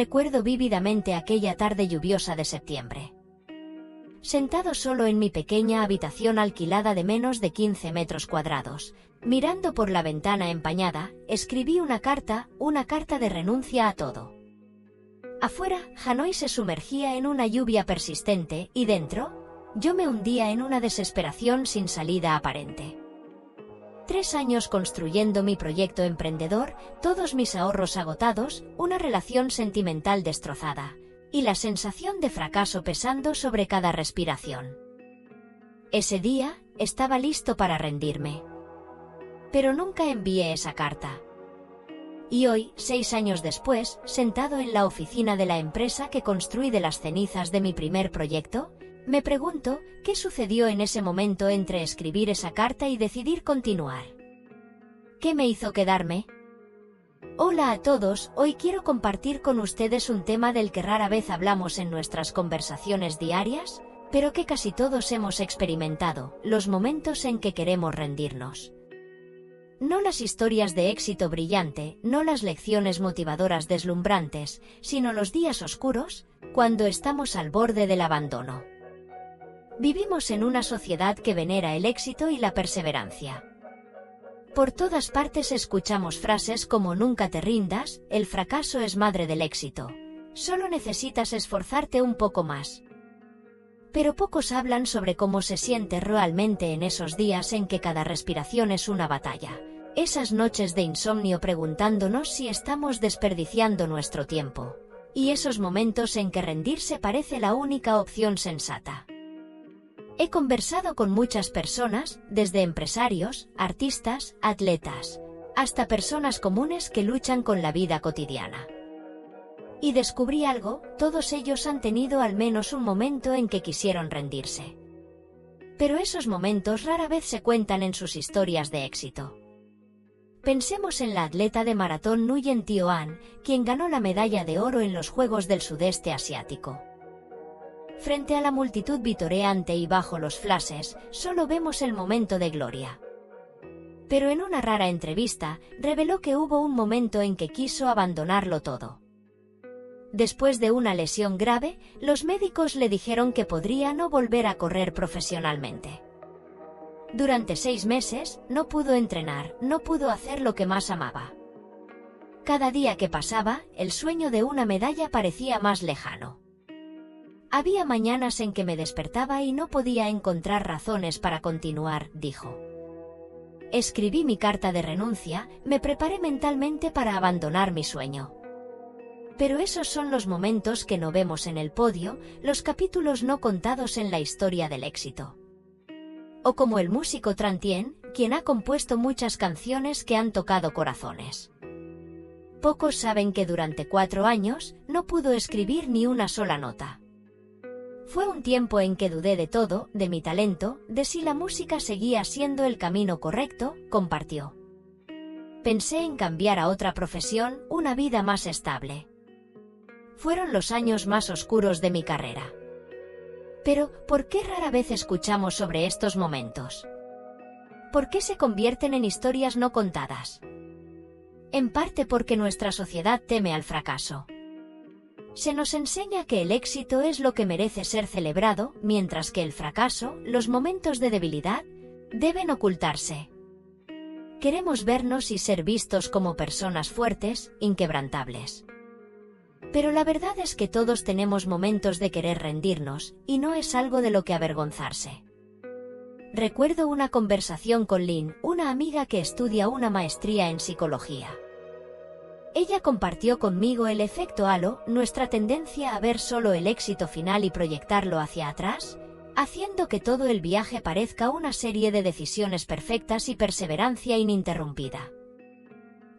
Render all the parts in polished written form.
Recuerdo vívidamente aquella tarde lluviosa de septiembre. Sentado solo en mi pequeña habitación alquilada de menos de 15 metros cuadrados, mirando por la ventana empañada, escribí una carta de renuncia a todo. Afuera, Hanoi se sumergía en una lluvia persistente y dentro, yo me hundía en una desesperación sin salida aparente. 3 años construyendo mi proyecto emprendedor, todos mis ahorros agotados, una relación sentimental destrozada, y la sensación de fracaso pesando sobre cada respiración. Ese día, estaba listo para rendirme. Pero nunca envié esa carta. Y hoy, 6 años después, sentado en la oficina de la empresa que construí de las cenizas de mi primer proyecto, me pregunto, ¿qué sucedió en ese momento entre escribir esa carta y decidir continuar? ¿Qué me hizo quedarme? Hola a todos, hoy quiero compartir con ustedes un tema del que rara vez hablamos en nuestras conversaciones diarias, pero que casi todos hemos experimentado, los momentos en que queremos rendirnos. No las historias de éxito brillante, no las lecciones motivadoras deslumbrantes, sino los días oscuros, cuando estamos al borde del abandono. Vivimos en una sociedad que venera el éxito y la perseverancia. Por todas partes escuchamos frases como nunca te rindas, el fracaso es madre del éxito. Solo necesitas esforzarte un poco más. Pero pocos hablan sobre cómo se siente realmente en esos días en que cada respiración es una batalla. Esas noches de insomnio preguntándonos si estamos desperdiciando nuestro tiempo. Y esos momentos en que rendirse parece la única opción sensata. He conversado con muchas personas, desde empresarios, artistas, atletas, hasta personas comunes que luchan con la vida cotidiana. Y descubrí algo, todos ellos han tenido al menos un momento en que quisieron rendirse. Pero esos momentos rara vez se cuentan en sus historias de éxito. Pensemos en la atleta de maratón Nguyen Thi Oanh, quien ganó la medalla de oro en los Juegos del Sudeste Asiático. Frente a la multitud vitoreante y bajo los flashes, solo vemos el momento de gloria. Pero en una rara entrevista, reveló que hubo un momento en que quiso abandonarlo todo. Después de una lesión grave, los médicos le dijeron que podría no volver a correr profesionalmente. Durante 6 meses, no pudo entrenar, no pudo hacer lo que más amaba. Cada día que pasaba, el sueño de una medalla parecía más lejano. Había mañanas en que me despertaba y no podía encontrar razones para continuar, dijo. Escribí mi carta de renuncia, me preparé mentalmente para abandonar mi sueño. Pero esos son los momentos que no vemos en el podio, los capítulos no contados en la historia del éxito. O como el músico Tran Tien, quien ha compuesto muchas canciones que han tocado corazones. Pocos saben que durante 4 años, no pudo escribir ni una sola nota. Fue un tiempo en que dudé de todo, de mi talento, de si la música seguía siendo el camino correcto, compartió. Pensé en cambiar a otra profesión, una vida más estable. Fueron los años más oscuros de mi carrera. Pero, ¿por qué rara vez escuchamos sobre estos momentos? ¿Por qué se convierten en historias no contadas? En parte porque nuestra sociedad teme al fracaso. Se nos enseña que el éxito es lo que merece ser celebrado, mientras que el fracaso, los momentos de debilidad, deben ocultarse. Queremos vernos y ser vistos como personas fuertes, inquebrantables. Pero la verdad es que todos tenemos momentos de querer rendirnos, y no es algo de lo que avergonzarse. Recuerdo una conversación con Lynn, una amiga que estudia una maestría en psicología. Ella compartió conmigo el efecto halo, nuestra tendencia a ver solo el éxito final y proyectarlo hacia atrás, haciendo que todo el viaje parezca una serie de decisiones perfectas y perseverancia ininterrumpida.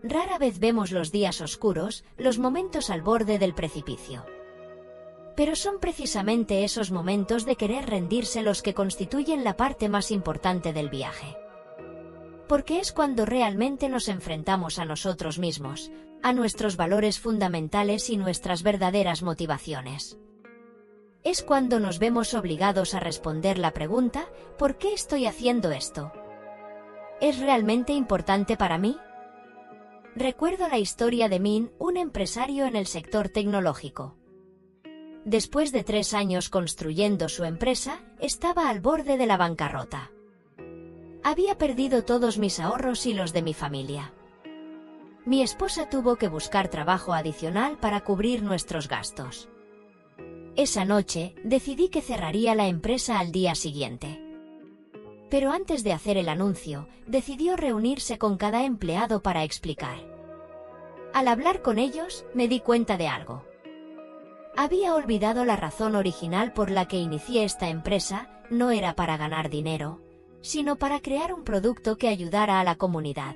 Rara vez vemos los días oscuros, los momentos al borde del precipicio. Pero son precisamente esos momentos de querer rendirse los que constituyen la parte más importante del viaje. Porque es cuando realmente nos enfrentamos a nosotros mismos, a nuestros valores fundamentales y nuestras verdaderas motivaciones. Es cuando nos vemos obligados a responder la pregunta, ¿por qué estoy haciendo esto? ¿Es realmente importante para mí? Recuerdo la historia de Min, un empresario en el sector tecnológico. Después de 3 años construyendo su empresa, estaba al borde de la bancarrota. Había perdido todos mis ahorros y los de mi familia. Mi esposa tuvo que buscar trabajo adicional para cubrir nuestros gastos. Esa noche, decidí que cerraría la empresa al día siguiente. Pero antes de hacer el anuncio, decidió reunirse con cada empleado para explicar. Al hablar con ellos, me di cuenta de algo. Había olvidado la razón original por la que inicié esta empresa. No era para ganar dinero, sino para crear un producto que ayudara a la comunidad.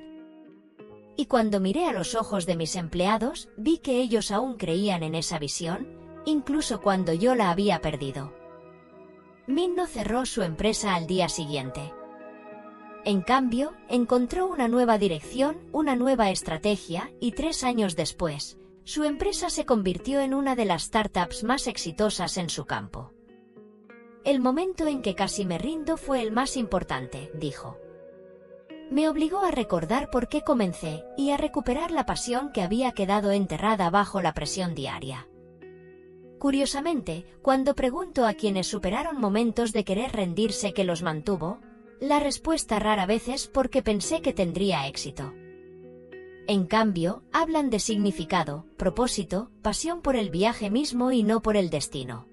Y cuando miré a los ojos de mis empleados, vi que ellos aún creían en esa visión, incluso cuando yo la había perdido. Min no cerró su empresa al día siguiente. En cambio, encontró una nueva dirección, una nueva estrategia, y 3 años después, su empresa se convirtió en una de las startups más exitosas en su campo. El momento en que casi me rindo fue el más importante, dijo. Me obligó a recordar por qué comencé, y a recuperar la pasión que había quedado enterrada bajo la presión diaria. Curiosamente, cuando pregunto a quienes superaron momentos de querer rendirse qué los mantuvo, la respuesta rara vez es porque pensé que tendría éxito. En cambio, hablan de significado, propósito, pasión por el viaje mismo y no por el destino.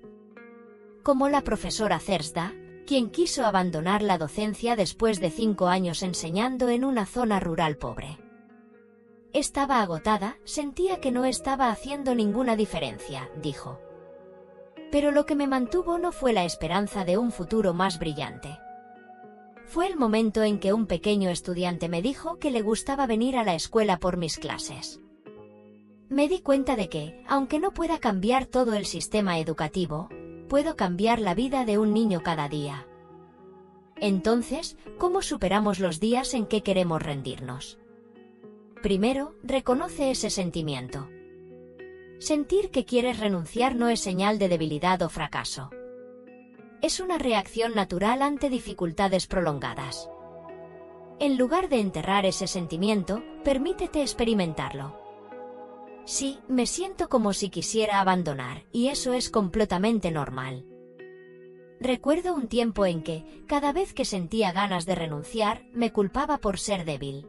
Como la profesora Thursday, quien quiso abandonar la docencia después de 5 años enseñando en una zona rural pobre. Estaba agotada, sentía que no estaba haciendo ninguna diferencia, dijo. Pero lo que me mantuvo no fue la esperanza de un futuro más brillante. Fue el momento en que un pequeño estudiante me dijo que le gustaba venir a la escuela por mis clases. Me di cuenta de que, aunque no pueda cambiar todo el sistema educativo, puedo cambiar la vida de un niño cada día. Entonces, ¿cómo superamos los días en que queremos rendirnos? Primero, reconoce ese sentimiento. Sentir que quieres renunciar no es señal de debilidad o fracaso. Es una reacción natural ante dificultades prolongadas. En lugar de enterrar ese sentimiento, permítete experimentarlo. Sí, me siento como si quisiera abandonar, y eso es completamente normal. Recuerdo un tiempo en que, cada vez que sentía ganas de renunciar, me culpaba por ser débil.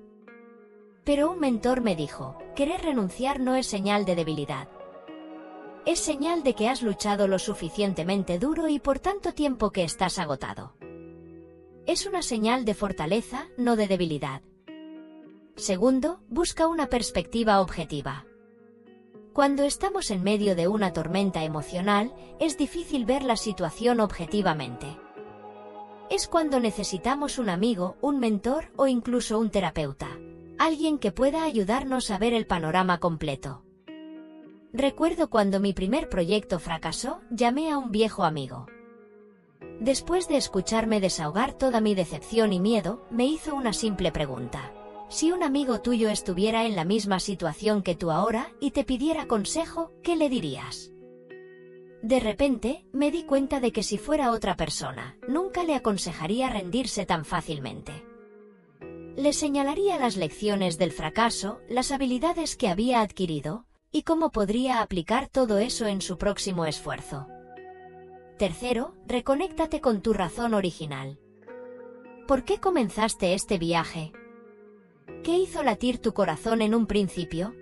Pero un mentor me dijo, querer renunciar no es señal de debilidad. Es señal de que has luchado lo suficientemente duro y por tanto tiempo que estás agotado. Es una señal de fortaleza, no de debilidad. Segundo, busca una perspectiva objetiva. Cuando estamos en medio de una tormenta emocional, es difícil ver la situación objetivamente. Es cuando necesitamos un amigo, un mentor o incluso un terapeuta, alguien que pueda ayudarnos a ver el panorama completo. Recuerdo cuando mi primer proyecto fracasó, llamé a un viejo amigo. Después de escucharme desahogar toda mi decepción y miedo, me hizo una simple pregunta. Si un amigo tuyo estuviera en la misma situación que tú ahora y te pidiera consejo, ¿qué le dirías? De repente, me di cuenta de que si fuera otra persona, nunca le aconsejaría rendirse tan fácilmente. Le señalaría las lecciones del fracaso, las habilidades que había adquirido, y cómo podría aplicar todo eso en su próximo esfuerzo. Tercero, reconéctate con tu razón original. ¿Por qué comenzaste este viaje? ¿Qué hizo latir tu corazón en un principio?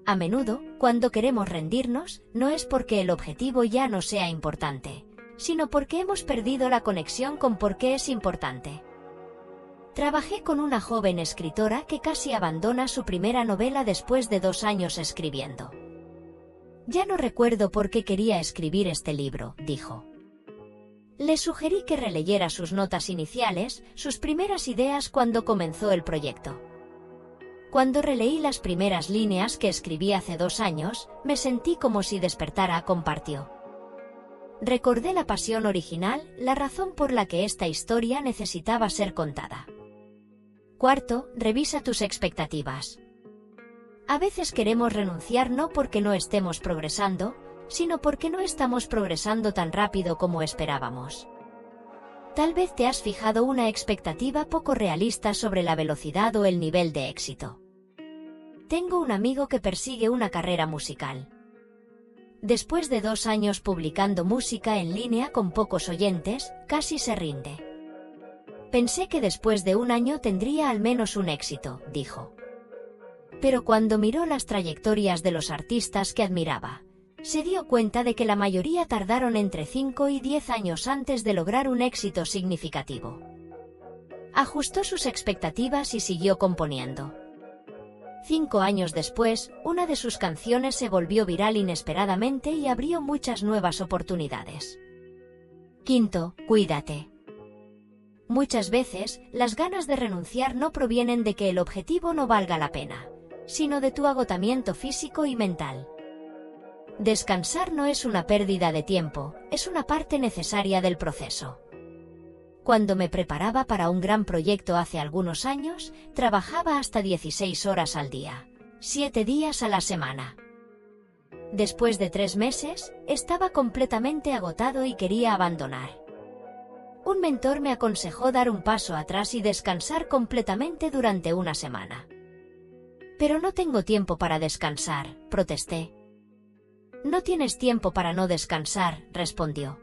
A menudo, cuando queremos rendirnos, no es porque el objetivo ya no sea importante, sino porque hemos perdido la conexión con por qué es importante. Trabajé con una joven escritora que casi abandona su primera novela después de 2 años escribiendo. Ya no recuerdo por qué quería escribir este libro, dijo. Le sugerí que releyera sus notas iniciales, sus primeras ideas cuando comenzó el proyecto. Cuando releí las primeras líneas que escribí hace 2 años, me sentí como si despertara, compartió. Recordé la pasión original, la razón por la que esta historia necesitaba ser contada. Cuarto, revisa tus expectativas. A veces queremos renunciar no porque no estemos progresando, sino porque no estamos progresando tan rápido como esperábamos. Tal vez te has fijado una expectativa poco realista sobre la velocidad o el nivel de éxito. Tengo un amigo que persigue una carrera musical. Después de 2 años publicando música en línea con pocos oyentes, casi se rinde. Pensé que después de 1 año tendría al menos un éxito, dijo. Pero cuando miró las trayectorias de los artistas que admiraba, se dio cuenta de que la mayoría tardaron entre 5 y 10 años antes de lograr un éxito significativo. Ajustó sus expectativas y siguió componiendo. 5 años después, una de sus canciones se volvió viral inesperadamente y abrió muchas nuevas oportunidades. Quinto, cuídate. Muchas veces, las ganas de renunciar no provienen de que el objetivo no valga la pena, sino de tu agotamiento físico y mental. Descansar no es una pérdida de tiempo, es una parte necesaria del proceso. Cuando me preparaba para un gran proyecto hace algunos años, trabajaba hasta 16 horas al día, 7 días a la semana. Después de 3 meses, estaba completamente agotado y quería abandonar. Un mentor me aconsejó dar un paso atrás y descansar completamente durante 1 semana. Pero no tengo tiempo para descansar, protesté. No tienes tiempo para no descansar, respondió.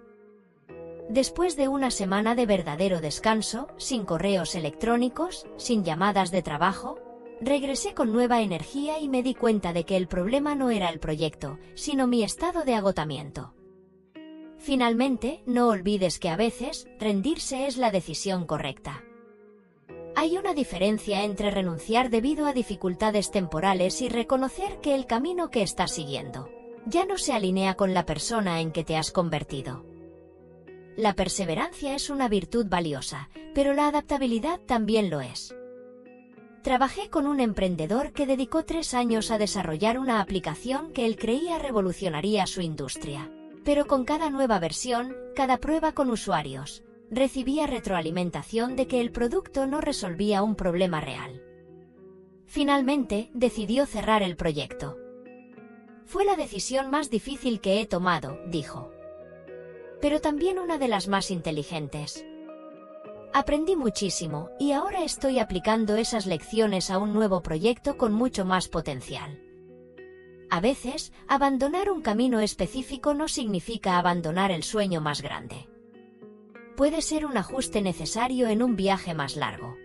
Después de 1 semana de verdadero descanso, sin correos electrónicos, sin llamadas de trabajo, regresé con nueva energía y me di cuenta de que el problema no era el proyecto, sino mi estado de agotamiento. Finalmente, no olvides que a veces, rendirse es la decisión correcta. Hay una diferencia entre renunciar debido a dificultades temporales y reconocer que el camino que estás siguiendo ya no se alinea con la persona en que te has convertido. La perseverancia es una virtud valiosa, pero la adaptabilidad también lo es. Trabajé con un emprendedor que dedicó 3 años a desarrollar una aplicación que él creía revolucionaría su industria. Pero con cada nueva versión, cada prueba con usuarios, recibía retroalimentación de que el producto no resolvía un problema real. Finalmente, decidió cerrar el proyecto. Fue la decisión más difícil que he tomado, dijo. Pero también una de las más inteligentes. Aprendí muchísimo, y ahora estoy aplicando esas lecciones a un nuevo proyecto con mucho más potencial. A veces, abandonar un camino específico no significa abandonar el sueño más grande. Puede ser un ajuste necesario en un viaje más largo.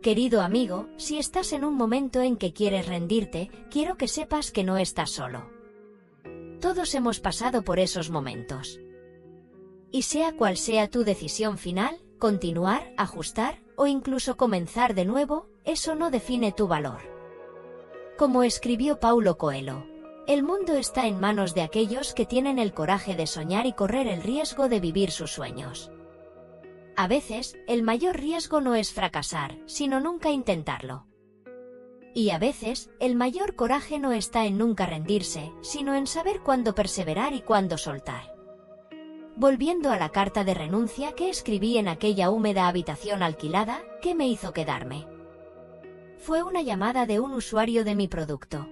Querido amigo, si estás en un momento en que quieres rendirte, quiero que sepas que no estás solo. Todos hemos pasado por esos momentos. Y sea cual sea tu decisión final, continuar, ajustar, o incluso comenzar de nuevo, eso no define tu valor. Como escribió Paulo Coelho, el mundo está en manos de aquellos que tienen el coraje de soñar y correr el riesgo de vivir sus sueños. A veces, el mayor riesgo no es fracasar, sino nunca intentarlo. Y a veces, el mayor coraje no está en nunca rendirse, sino en saber cuándo perseverar y cuándo soltar. Volviendo a la carta de renuncia que escribí en aquella húmeda habitación alquilada, ¿qué me hizo quedarme? Fue una llamada de un usuario de mi producto.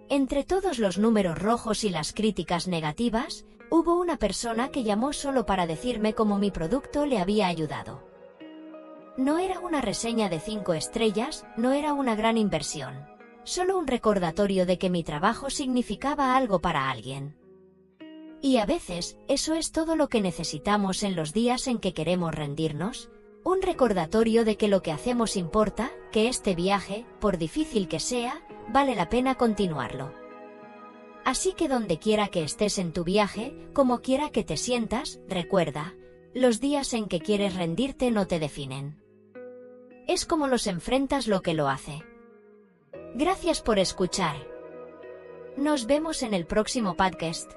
Entre todos los números rojos y las críticas negativas, hubo una persona que llamó solo para decirme cómo mi producto le había ayudado. No era una reseña de 5 estrellas, no era una gran inversión. Solo un recordatorio de que mi trabajo significaba algo para alguien. Y a veces, eso es todo lo que necesitamos en los días en que queremos rendirnos. Un recordatorio de que lo que hacemos importa, que este viaje, por difícil que sea, vale la pena continuarlo. Así que donde quiera que estés en tu viaje, como quiera que te sientas, recuerda, los días en que quieres rendirte no te definen. Es como los enfrentas lo que lo hace. Gracias por escuchar. Nos vemos en el próximo podcast.